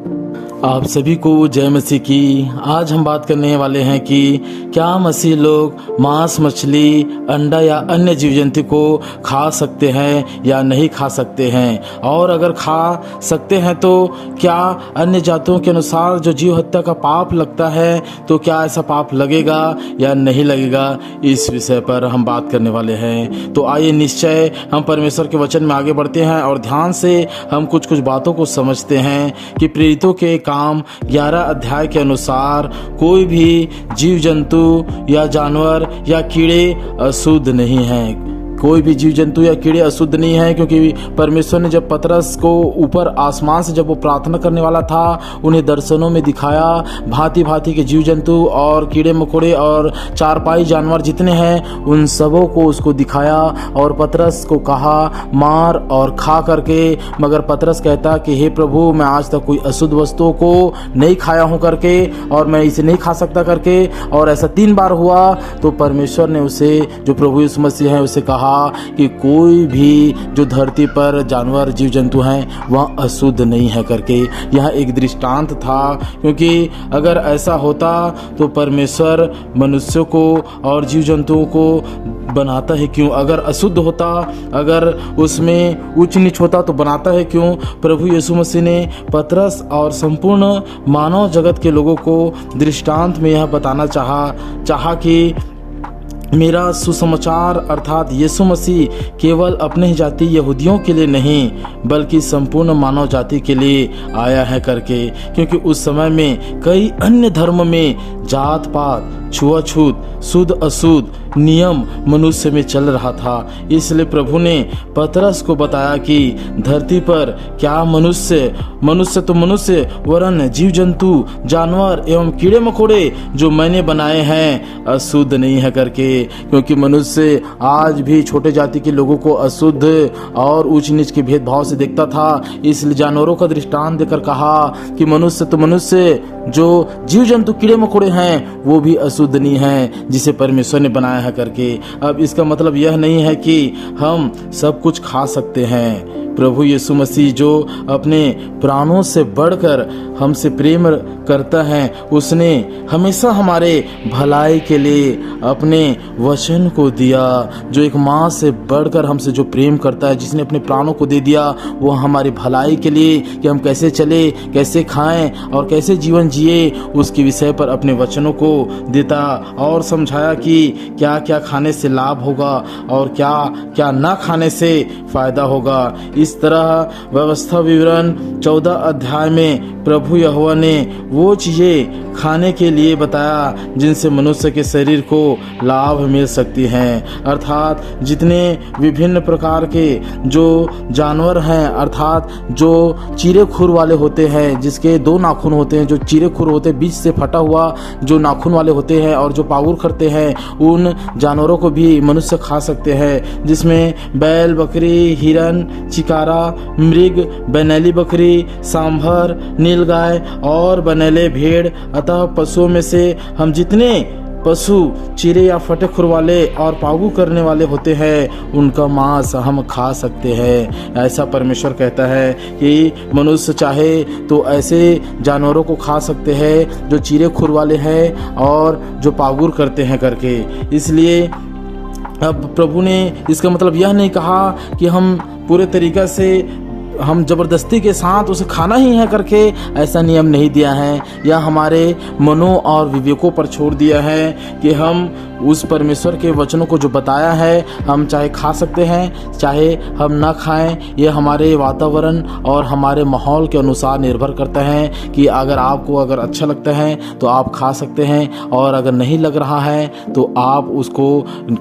आप सभी को जय मसीह की। आज हम बात करने वाले हैं कि क्या मसीह लोग मांस, मछली, अंडा या अन्य जीव जंतु को खा सकते हैं या नहीं खा सकते हैं, और अगर खा सकते हैं तो क्या अन्य जातियों के अनुसार जो जीव हत्या का पाप लगता है तो क्या ऐसा पाप लगेगा या नहीं लगेगा। इस विषय पर हम बात करने वाले हैं। तो आइए निश्चय हम परमेश्वर के वचन में आगे बढ़ते हैं और ध्यान से हम कुछ बातों को समझते हैं कि प्रेरितों के काम 11 अध्याय के अनुसार कोई भी जीव जंतु या जानवर या कीड़े अशुद्ध नहीं हैं। कोई भी जीव जंतु या कीड़े अशुद्ध नहीं है, क्योंकि परमेश्वर ने जब पतरस को ऊपर आसमान से जब वो प्रार्थना करने वाला था, उन्हें दर्शनों में दिखाया भांति भांति के जीव जंतु और कीड़े मकोड़े और चारपाई जानवर जितने हैं उन सबों को उसको दिखाया और पतरस को कहा मार और खा करके। मगर पतरस कहता कि हे प्रभु, मैं आज तक कोई अशुद्ध वस्तुओं को नहीं खाया हूँ करके, और मैं इसे नहीं खा सकता करके। और ऐसा 3 बार हुआ तो परमेश्वर ने उसे, जो प्रभु यीशु मसीह है, उसे कहा कि कोई भी जो धरती पर जानवर जीव जंतु हैं वह अशुद्ध नहीं है करके। यह एक दृष्टांत था, क्योंकि अगर ऐसा होता तो परमेश्वर मनुष्यों को और जीव जंतुओं को बनाता है क्यों? अगर अशुद्ध होता, अगर उसमें ऊंच नीच होता तो बनाता है क्यों? प्रभु यीशु मसीह ने पतरस और संपूर्ण मानव जगत के लोगों को दृष्टांत में यह बताना चाहा कि मेरा सुसमाचार अर्थात यीशु मसीह केवल अपने ही जाति यहूदियों के लिए नहीं बल्कि संपूर्ण मानव जाति के लिए आया है करके। क्योंकि उस समय में कई अन्य धर्म में जात पात, छुआछूत, शुद्ध अशुद्ध नियम मनुष्य में चल रहा था। इसलिए प्रभु ने पतरस को बताया कि धरती पर क्या मनुष्य तो मनुष्य वरन जीव जंतु, जानवर एवं कीड़े मकोड़े जो मैंने बनाए हैं अशुद्ध नहीं है करके। क्योंकि मनुष्य आज भी छोटे जाति के लोगों को अशुद्ध और ऊंच नीच के भेदभाव से देखता था। इसलिए जानवरों का दृष्टांत देकर कहा कि मनुष्य तो मनुष्य, जो जीव जंतु कीड़े मकोड़े हैं वो भी अशुद्ध नहीं है जिसे परमेश्वर ने बनाया है करके। अब इसका मतलब यह नहीं है कि हम सब कुछ खा सकते हैं। प्रभु यीशु मसीह जो अपने प्राणों से बढ़कर हमसे प्रेम करता है, उसने हमेशा हमारे भलाई के लिए अपने वचन को दिया। जो एक माँ से बढ़कर हमसे जो प्रेम करता है, जिसने अपने प्राणों को दे दिया, वो हमारी भलाई के लिए कि हम कैसे चले, कैसे खाएं और कैसे जीवन जिए, उसके विषय पर अपने वचनों को देता और समझाया कि क्या क्या खाने से लाभ होगा और क्या क्या ना खाने से फायदा होगा। इस तरह व्यवस्था विवरण 14 अध्याय में प्रभु यहोवा ने वो चीज़ें खाने के लिए बताया जिनसे मनुष्य के शरीर को लाभ मिल सकती हैं। अर्थात जितने विभिन्न प्रकार के जो जानवर हैं, अर्थात जो चीरे खुर वाले होते हैं, जिसके 2 नाखून होते हैं, जो चीरे खुर होते हैं, बीच से फटा हुआ जो नाखून वाले होते हैं, और जो पागुर करते हैं, उन जानवरों को भी मनुष्य खा सकते हैं। जिसमें बैल, बकरी, हिरन, चिकारा, मृग, बनेली बकरी, सांभर, नीलगाय और बनेले भेड़। अतः पशुओं में से हम जितने पशु चिरे या फटे खुर वाले और पागु करने वाले होते हैं उनका मांस हम खा सकते हैं। ऐसा परमेश्वर कहता है कि मनुष्य चाहे तो ऐसे जानवरों को खा सकते हैं जो चिरे खुर वाले हैं और जो पागुर करते हैं करके। इसलिए अब प्रभु ने इसका मतलब यह नहीं कहा कि हम पूरे तरीक़ा से हम ज़बरदस्ती के साथ उसे खाना ही है करके, ऐसा नियम नहीं दिया है। यह हमारे मनों और विवेकों पर छोड़ दिया है कि हम उस परमेश्वर के वचनों को जो बताया है हम चाहे खा सकते हैं चाहे हम ना खाएं। ये हमारे वातावरण और हमारे माहौल के अनुसार निर्भर करता है कि अगर आपको अगर अच्छा लगता है तो आप खा सकते हैं, और अगर नहीं लग रहा है तो आप उसको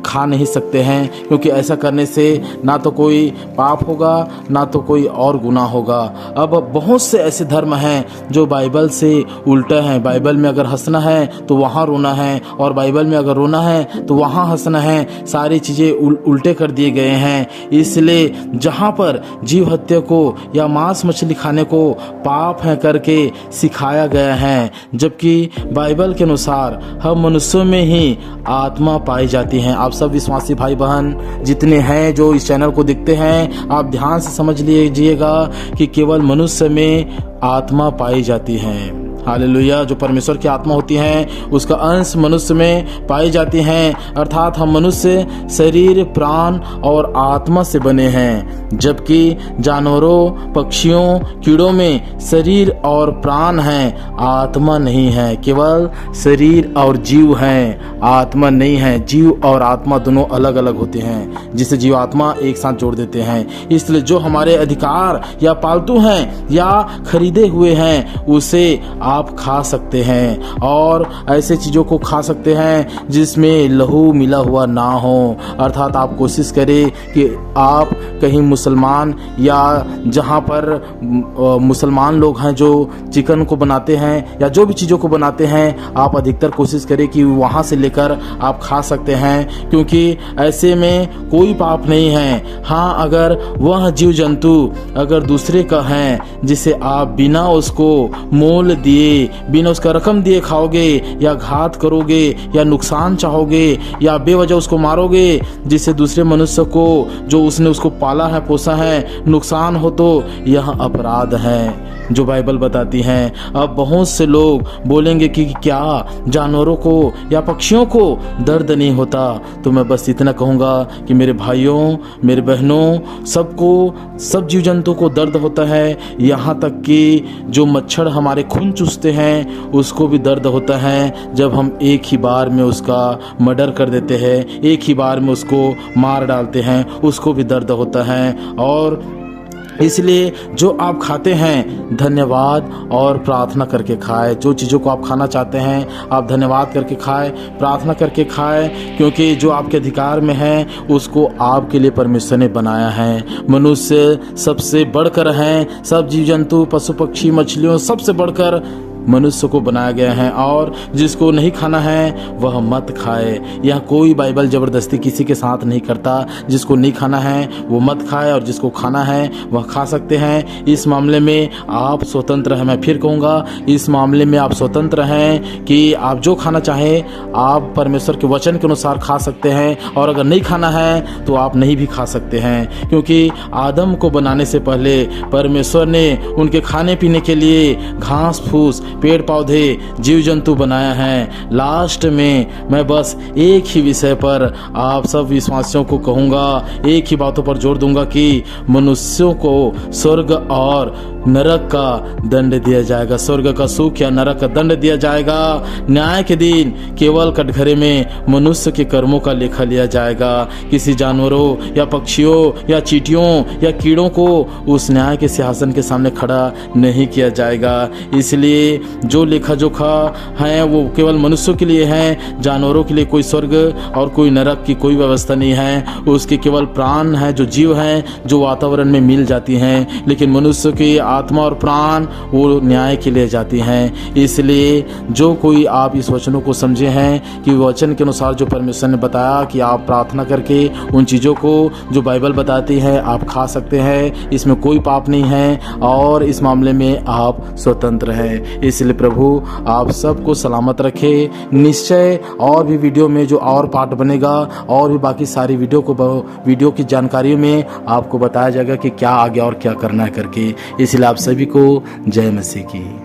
खा नहीं सकते हैं। क्योंकि ऐसा करने से ना तो कोई पाप होगा ना तो कोई और गुनाह होगा। अब बहुत से ऐसे धर्म हैं जो बाइबल से उल्टा हैं। बाइबल में अगर हंसना है तो वहाँ रोना है, और बाइबल में अगर रोना है है तो वहाँ हंसना है, सारी चीज़ें उल्टे कर दिए गए हैं। इसलिए जहाँ पर जीव हत्या को या मांस मछली खाने को पाप है करके सिखाया गया है, जबकि बाइबल के अनुसार हम मनुष्यों में ही आत्मा पाई जाती है। आप सब विश्वासी भाई बहन जितने हैं जो इस चैनल को देखते हैं, आप ध्यान से समझ लीजिएगा कि केवल मनुष्य में आत्मा पाई जाती है। हालेलुया। जो परमेश्वर की आत्मा होती है उसका अंश मनुष्य में पाई जाती हैं, अर्थात हम मनुष्य शरीर, प्राण और आत्मा से बने हैं, जबकि जानवरों, पक्षियों, कीड़ों में शरीर और प्राण हैं, आत्मा नहीं है। केवल शरीर और जीव हैं, आत्मा नहीं है। जीव और आत्मा दोनों अलग अलग होते हैं, जिसे जीव आत्मा एक साथ जोड़ देते हैं। इसलिए जो हमारे अधिकार या पालतू हैं या खरीदे हुए हैं उसे आप खा सकते हैं, और ऐसे चीज़ों को खा सकते हैं जिसमें लहू मिला हुआ ना हो। अर्थात आप कोशिश करें कि आप कहीं मुसलमान या जहाँ पर मुसलमान लोग हैं जो चिकन को बनाते हैं या जो भी चीज़ों को बनाते हैं, आप अधिकतर कोशिश करें कि वहाँ से लेकर आप खा सकते हैं, क्योंकि ऐसे में कोई पाप नहीं है। हाँ, अगर वह जीव जंतु अगर दूसरे का है जिसे आप बिना उसको मोल दिए, बिना उसका रकम दिए खाओगे या घात करोगे या नुकसान चाहोगे या बेवजह उसको मारोगे, जिससे दूसरे मनुष्य को जो उसने उसको पाला है, पोसा है, नुकसान हो, तो यह अपराध है जो बाइबल बताती हैं। अब बहुत से लोग बोलेंगे कि क्या जानवरों को या पक्षियों को दर्द नहीं होता? तो मैं बस इतना कहूँगा कि मेरे भाइयों, मेरे बहनों, सबको, सब जीव जंतु को दर्द होता है। यहाँ तक कि जो मच्छर हमारे खून चूसते हैं उसको भी दर्द होता है जब हम एक ही बार में उसका मर्डर कर देते हैं, एक ही बार में उसको मार डालते हैं, उसको भी दर्द होता है। और इसलिए जो आप खाते हैं धन्यवाद और प्रार्थना करके खाएं। जो चीज़ों को आप खाना चाहते हैं आप धन्यवाद करके खाएं, प्रार्थना करके खाएं, क्योंकि जो आपके अधिकार में है उसको आपके लिए परमेश्वर ने बनाया है। मनुष्य सबसे बढ़कर हैं, सब जीव जंतु, पशु पक्षी, मछलियों, सबसे बढ़कर मनुष्य को बनाया गया है, और जिसको नहीं खाना है वह मत खाए। यह कोई बाइबल ज़बरदस्ती किसी के साथ नहीं करता। जिसको नहीं खाना है वो मत खाए, और जिसको खाना है वह खा सकते हैं। इस मामले में आप स्वतंत्र हैं। मैं फिर कहूँगा, इस मामले में आप स्वतंत्र हैं कि आप जो खाना चाहें आप परमेश्वर के वचन के अनुसार खा सकते हैं, और अगर नहीं खाना है तो आप नहीं भी खा सकते हैं, क्योंकि आदम को बनाने से पहले परमेश्वर ने उनके खाने पीने के लिए घास फूस, पेड़ पौधे, जीव जंतु बनाया है। लास्ट में मैं बस एक ही विषय पर आप सब विश्वासियों को कहूँगा, एक ही बातों पर जोर दूंगा कि मनुष्यों को स्वर्ग और नरक का दंड दिया जाएगा। स्वर्ग का सुख या नरक का दंड दिया जाएगा। न्याय के दिन केवल कटघरे में मनुष्य के कर्मों का लेखा लिया जाएगा। किसी जानवरों या पक्षियों या चींटियों या कीड़ों को उस न्याय के सिंहासन के सामने खड़ा नहीं किया जाएगा। इसलिए जो लेखा जोखा है वो केवल मनुष्यों के लिए है। जानवरों के लिए कोई स्वर्ग और कोई नरक की कोई व्यवस्था नहीं है। उसके केवल प्राण है, जो जीव हैं, जो वातावरण में मिल जाती हैं, लेकिन मनुष्य की आत्मा और प्राण वो न्याय के लिए जाती हैं। इसलिए जो कोई आप इस वचनों को समझे हैं कि वचन के अनुसार जो परमेश्वर ने बताया कि आप प्रार्थना करके उन चीज़ों को जो बाइबल बताती है आप खा सकते हैं, इसमें कोई पाप नहीं है, और इस मामले में आप स्वतंत्र हैं। इसलिए प्रभु आप सबको सलामत रखे। निश्चय और भी वीडियो में जो और पार्ट बनेगा और भी बाकी सारी वीडियो की जानकारियों में आपको बताया जाएगा कि क्या आगे और क्या करना है करके। इसलिए आप सभी को जय मसीह की।